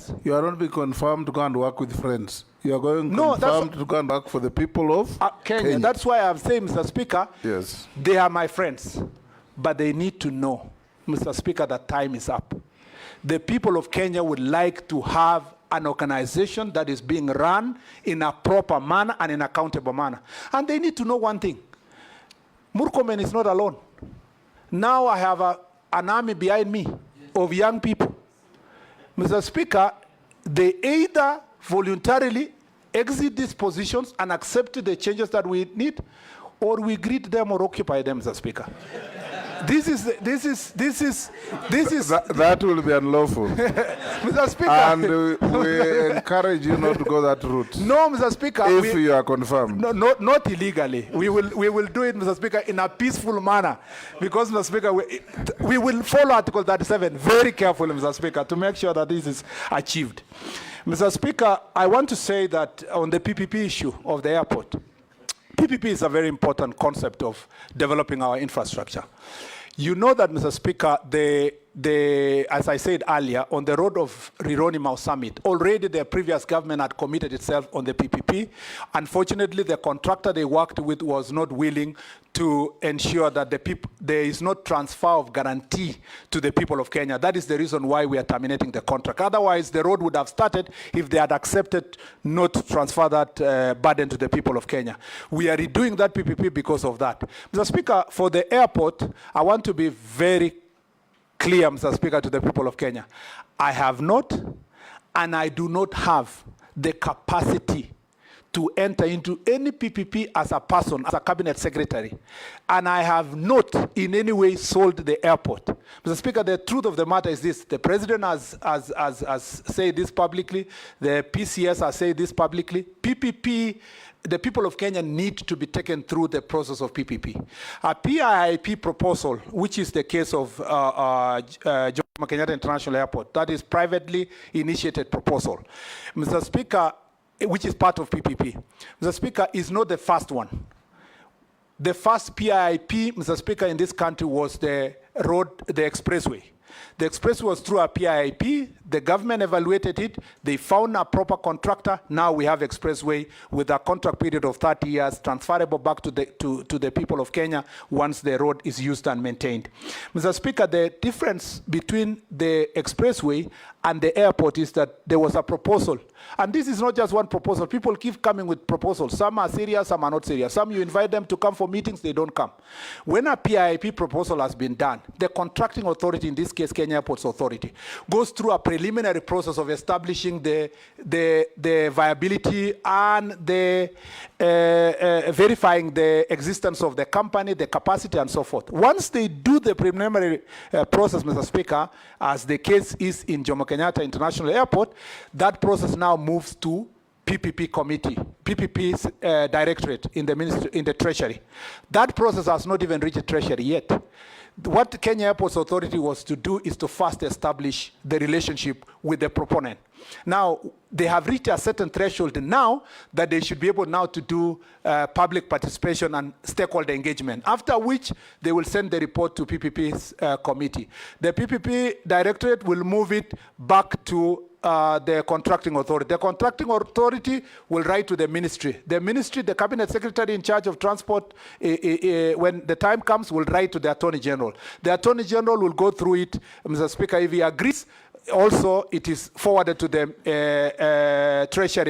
years. You are not being confirmed to go and work with friends. You are going confirmed to go and work for the people of Kenya. That's why I'm saying, Mr. Speaker, yes, they are my friends. But they need to know, Mr. Speaker, that time is up. The people of Kenya would like to have an organization that is being run in a proper manner and in an accountable manner. And they need to know one thing. Murkomen is not alone. Now I have an army behind me of young people. Mr. Speaker, they either voluntarily exit these positions and accept the changes that we need, or we greet them or occupy them, Mr. Speaker. This is that will be unlawful. Mr. Speaker. And we encourage you not to go that route. No, Mr. Speaker. If you are confirmed. No, not illegally. We will do it, Mr. Speaker, in a peaceful manner. Because, Mr. Speaker, we will follow Article 37 very carefully, Mr. Speaker, to make sure that this is achieved. Mr. Speaker, I want to say that on the PPP issue of the airport, PPP is a very important concept of developing our infrastructure. You know that, Mr. Speaker, as I said earlier, on the road of Rironi-Mau Summit, already the previous government had committed itself on the PPP. Unfortunately, the contractor they worked with was not willing to ensure that there is no transfer of guarantee to the people of Kenya. That is the reason why we are terminating the contract. Otherwise, the road would have started if they had accepted not to transfer that burden to the people of Kenya. We are redoing that PPP because of that. Mr. Speaker, for the airport, I want to be very clear, Mr. Speaker, to the people of Kenya. I have not, and I do not have the capacity to enter into any PPP as a person, as a cabinet secretary. And I have not in any way sold the airport. Mr. Speaker, the truth of the matter is this. The president has said this publicly. The PCS has said this publicly. PPP, the people of Kenya need to be taken through the process of PPP. A PIIP proposal, which is the case of Jomo Kenyatta International Airport, that is privately initiated proposal. Mr. Speaker, which is part of PPP. Mr. Speaker, is not the first one. The first PIIP, Mr. Speaker, in this country was the expressway. The expressway was through a PIIP. The government evaluated it. They found a proper contractor. Now we have expressway with a contract period of 30 years, transferable back to the people of Kenya once the road is used and maintained. Mr. Speaker, the difference between the expressway and the airport is that there was a proposal. And this is not just one proposal. People keep coming with proposals. Some are serious, some are not serious. Some you invite them to come for meetings, they don't come. When a PIIP proposal has been done, the contracting authority, in this case Kenya Airports Authority, goes through a preliminary process of establishing the viability and the verifying the existence of the company, the capacity, and so forth. Once they do the preliminary process, Mr. Speaker, as the case is in Jomo Kenyatta International Airport, that process now moves to PPP committee, PPP's directorate in the ministry, in the treasury. That process has not even reached the treasury yet. What Kenya Airports Authority was to do is to first establish the relationship with the proponent. Now, they have reached a certain threshold now that they should be able now to do public participation and stakeholder engagement, after which they will send the report to PPP's committee. The PPP directorate will move it back to the contracting authority. The contracting authority will write to the ministry. The ministry, the cabinet secretary in charge of transport, when the time comes, will write to the attorney general. The attorney general will go through it, Mr. Speaker. If he agrees, also it is forwarded to the treasury.